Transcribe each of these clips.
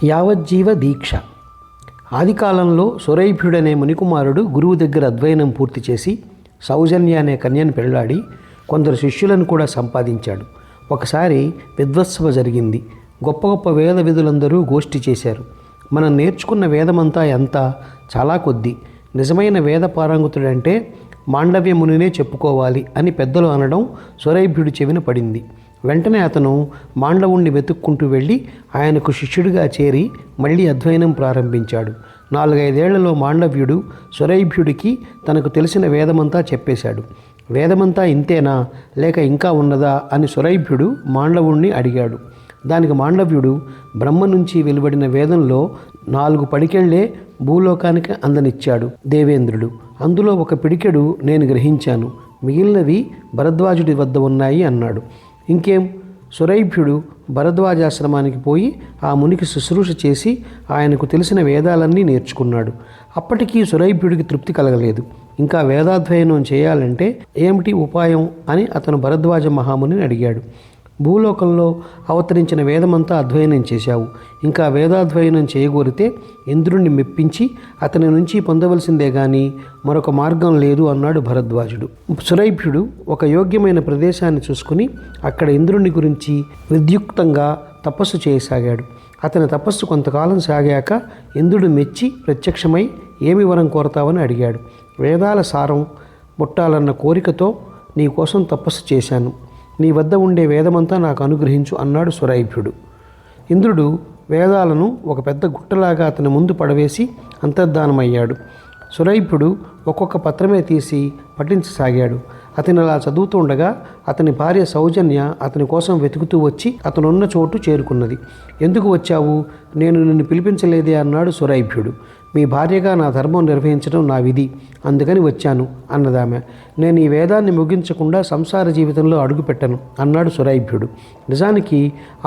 యావజ్జీవ దీక్ష. ఆదికాలంలో సురైభ్యుడనే మునికుమారుడు గురువు దగ్గర అధ్యయనం పూర్తి చేసి సౌజన్య అనే కన్యను పెళ్లాడి కొందరు శిష్యులను కూడా సంపాదించాడు. ఒకసారి విద్వత్సభ జరిగింది. గొప్ప గొప్ప వేద విధులందరూ గోష్ఠి చేశారు. మనం నేర్చుకున్న వేదమంతా ఎంత? చాలా కొద్ది. నిజమైన వేద పారంగతుడంటే మాండవ్య మునినే చెప్పుకోవాలి అని పెద్దలు అనడం సురైభ్యుడి చెవిన పడింది. వెంటనే అతను మాండవుణ్ణి వెతుక్కుంటూ వెళ్ళి ఆయనకు శిష్యుడిగా చేరి మళ్ళీ అధ్యయనం ప్రారంభించాడు. 4-5 ఏళ్లలో మాండవ్యుడు సురైభ్యుడికి తనకు తెలిసిన వేదమంతా చెప్పేశాడు. వేదమంతా ఇంతేనా లేక ఇంకా ఉన్నదా అని సురైభ్యుడు మాండవుణ్ణి అడిగాడు. దానికి మాండవ్యుడు బ్రహ్మ నుంచి వెలువడిన వేదంలో 4 పడికెళ్లే భూలోకానికి అందనిచ్చాడు దేవేంద్రుడు. అందులో 1 పిడికెడు నేను గ్రహించాను, మిగిలినవి భరద్వాజుడి వద్ద ఉన్నాయి అన్నాడు. ఇంకేం, సురైభ్యుడు భరద్వాజాశ్రమానికి పోయి ఆ మునికి శుశ్రూష చేసి ఆయనకు తెలిసిన వేదాలన్నీ నేర్చుకున్నాడు. అప్పటికీ సురైభ్యుడికి తృప్తి కలగలేదు. ఇంకా వేదాధ్యయనం చేయాలంటే ఏమిటి ఉపాయం అని అతను భరద్వాజ మహామునిని అడిగాడు. భూలోకంలో అవతరించిన వేదమంతా అధ్యయనం చేశావు, ఇంకా వేదాధ్యయనం చేయగోరితే ఇంద్రుణ్ణి మెప్పించి అతని నుంచి పొందవలసిందే గాని మరొక మార్గం లేదు అన్నాడు భరద్వాజుడు. సురైభ్యుడు ఒక యోగ్యమైన ప్రదేశాన్ని చూసుకుని అక్కడ ఇంద్రుని గురించి విద్యుక్తంగా తపస్సు చేయసాగాడు. అతని తపస్సు కొంతకాలం సాగాక ఇంద్రుడు మెచ్చి ప్రత్యక్షమై ఏమి వరం కోరతావని అడిగాడు. వేదాల సారం ముట్టాలన్న కోరికతో నీ కోసం తపస్సు చేశాను, నీ వద్ద ఉండే వేదమంతా నాకు అనుగ్రహించు అన్నాడు సురైభ్యుడు. ఇంద్రుడు వేదాలను ఒక పెద్ద గుట్టలాగా అతని ముందు పడవేసి అంతర్ధానమయ్యాడు. సురైభ్యుడు ఒక్కొక్క పత్రమే తీసి పఠించసాగాడు. అతను అలా చదువుతూ ఉండగా అతని భార్య సౌజన్య అతని కోసం వెతుకుతూ వచ్చి అతనున్న చోటు చేరుకున్నది. ఎందుకు వచ్చావు? నేను నిన్ను పిలిపించలేదే అన్నాడు సురైభ్యుడు. మీ భార్యగా నా ధర్మం నిర్వహించడం నా విధి, అందుకని వచ్చాను అన్నదామె. నేను ఈ వేదాన్ని ముగించకుండా సంసార జీవితంలో అడుగుపెట్టను అన్నాడు సురైభ్యుడు. నిజానికి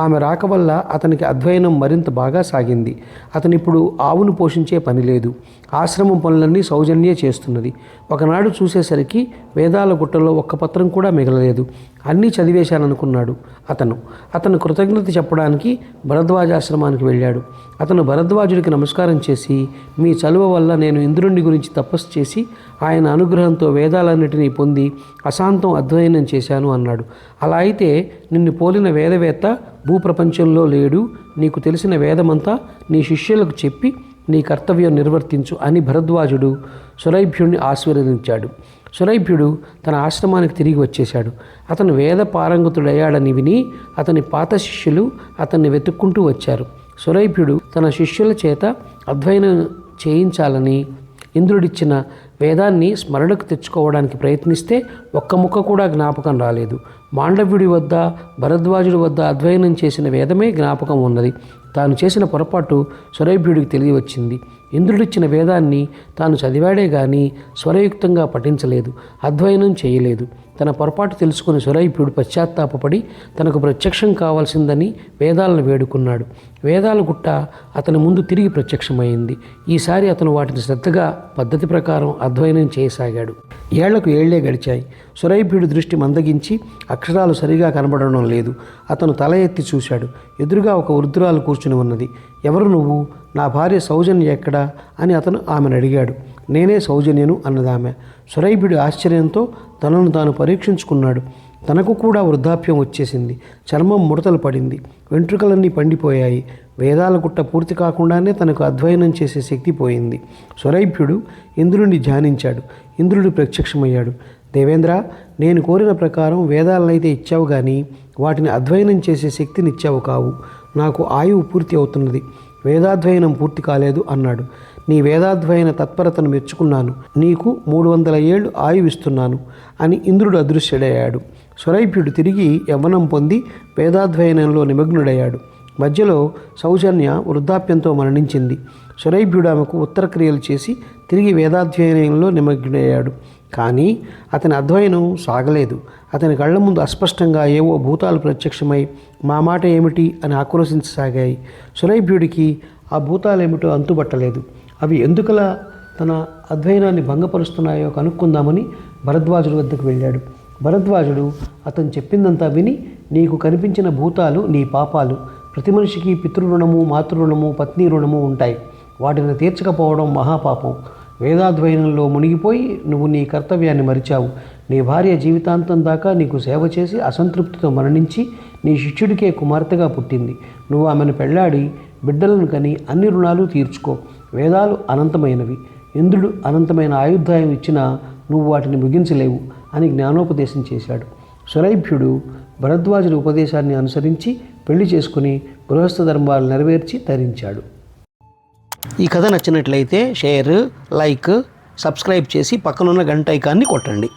ఆమె రాక వల్ల అతనికి అధ్యయనం మరింత బాగా సాగింది. అతనిప్పుడు ఆవును పోషించే పని లేదు. ఆశ్రమం పనులన్నీ సౌజన్యే చేస్తున్నది. ఒకనాడు చూసేసరికి వేదాల గుట్టలో 1 పత్రం కూడా మిగలలేదు. అన్నీ చదివేశాననుకున్నాడు అతను కృతజ్ఞత చెప్పడానికి భరద్వాజాశ్రమానికి వెళ్ళాడు. అతను భరద్వాజుడికి నమస్కారం చేసి, మీ చలువ వల్ల నేను ఇంద్రుని గురించి తపస్సు చేసి ఆయన అనుగ్రహంతో వేదాలన్నిటినీ పొంది అశాంతం అధ్యయనం చేశాను అన్నాడు. అలా అయితే నిన్ను పోలిన వేదవేత్త భూప్రపంచంలో లేడు. నీకు తెలిసిన వేదమంతా నీ శిష్యులకు చెప్పి నీ కర్తవ్యం నిర్వర్తించు అని భరద్వాజుడు సురైభ్యుడిని ఆశీర్వదించాడు. సురైభ్యుడు తన ఆశ్రమానికి తిరిగి వచ్చేశాడు. అతను వేద పారంగతుడయ్యాడని విని అతని పాత శిష్యులు అతన్ని వెతుక్కుంటూ వచ్చారు. సురైభ్యుడు తన శిష్యుల చేత అధ్యయనం చేయించాలని ఇంద్రుడిచ్చిన వేదాన్ని స్మరణకు తెచ్చుకోవడానికి ప్రయత్నిస్తే 1 ముక్క కూడా జ్ఞాపకం రాలేదు. మాండవ్యుడి వద్ద భరద్వాజుడి వద్ద అధ్యయనం చేసిన వేదమే జ్ఞాపకం ఉన్నది. తాను చేసిన పొరపాటు సురైభ్యుడికి తెలియవచ్చింది. ఇంద్రుడిచ్చిన వేదాన్ని తాను చదివాడే గాని స్వరయుక్తంగా పఠించలేదు, అధ్యయనం చేయలేదు. తన పొరపాటు తెలుసుకుని సురైభ్యుడు పశ్చాత్తాపపడి తనకు ప్రత్యక్షం కావాల్సిందని వేదాలను వేడుకున్నాడు. వేదాల గుట్ట అతని ముందు తిరిగి ప్రత్యక్షమైంది. ఈసారి అతను వాటిని శ్రద్ధగా పద్ధతి ప్రకారం అధ్యయనం చేయసాగాడు. ఏళ్లకు ఏళ్లే గడిచాయి. సురైభ్యుడి దృష్టి మందగించి అక్షరాలు సరిగా కనబడడం లేదు. అతను తల ఎత్తి చూశాడు. ఎదురుగా ఒక వృద్ధురాలు కూర్చుని ఉన్నది. ఎవరు నువ్వు? నా భార్య సౌజన్య ఎక్కడా అని అతను ఆమెను అడిగాడు. నేనే సౌజన్యను అన్నదామె. సురైభ్యుడి ఆశ్చర్యంతో తనను తాను పరీక్షించుకున్నాడు. తనకు కూడా వృద్ధాప్యం వచ్చేసింది. చర్మం ముడతలు పడింది, వెంట్రుకలన్నీ పండిపోయాయి. వేదాల గుట్ట పూర్తి కాకుండానే తనకు అధ్యయనం చేసే శక్తి పోయింది. సురైభ్యుడు ఇంద్రుడిని ధ్యానించాడు. ఇంద్రుడు ప్రత్యక్షమయ్యాడు. దేవేంద్ర, నేను కోరిన ప్రకారం వేదాలనైతే ఇచ్చావు కానీ వాటిని అధ్యయనం చేసే శక్తిని ఇచ్చావు కావు. నాకు ఆయువు పూర్తి అవుతున్నది, వేదాధ్యయనం పూర్తి కాలేదు అన్నాడు. నీ వేదాధ్యయన తత్పరతను మెచ్చుకున్నాను, నీకు 300 ఏళ్ళు ఆయువిస్తున్నాను అని ఇంద్రుడు అదృశ్యుడయ్యాడు. సురైభ్యుడు తిరిగి యవ్వనం పొంది వేదాధ్యయనంలో నిమగ్నుడయ్యాడు. మధ్యలో సౌజన్య వృద్ధాప్యంతో మరణించింది. సురైభ్యుడు ఆమెకు ఉత్తరక్రియలు చేసి తిరిగి వేదాధ్యయనంలో నిమగ్నుడయ్యాడు. కానీ అతని అధ్యయనం సాగలేదు. అతని కళ్ళ ముందు అస్పష్టంగా ఏవో భూతాలు ప్రత్యక్షమై మా మాట ఏమిటి అని ఆక్రోశించసాగాయి. సురైభ్యుడికి ఆ భూతాలేమిటో అంతుబట్టలేదు. అవి ఎందుకలా తన అధ్యయనాన్ని భంగపరుస్తున్నాయో కనుక్కుందామని భరద్వాజుడి వద్దకు వెళ్ళాడు. భరద్వాజుడు అతను చెప్పిందంతా విని, నీకు కనిపించిన భూతాలు నీ పాపాలు, ప్రతి మనిషికి పితృరుణము, మాతృరుణము, పత్ని రుణము ఉంటాయి. వాటిని తీర్చకపోవడం మహాపాపం. వేదాధ్వయనంలో మునిగిపోయి నువ్వు నీ కర్తవ్యాన్ని మరిచావు. నీ భార్య జీవితాంతం దాకా నీకు సేవ చేసి అసంతృప్తితో మరణించి నీ శిష్యుడికే కుమార్తెగా పుట్టింది. నువ్వు ఆమెను పెళ్లాడి బిడ్డలను కని అన్ని రుణాలు తీర్చుకో. వేదాలు అనంతమైనవి. ఇంద్రుడు అనంతమైన ఆయుధాయం ఇచ్చినా నువ్వు వాటిని ముగించలేవు అని జ్ఞానోపదేశం చేశాడు. సురైభ్యుడు భరద్వాజుడి ఉపదేశాన్ని అనుసరించి పెళ్లి చేసుకుని గృహస్థ ధర్మాలు నెరవేర్చి తరించాడు. ఈ కథ నచ్చినట్లయితే షేర్, లైక్, సబ్స్క్రైబ్ చేసి పక్కనున్న గంట ఐకాన్ని కొట్టండి.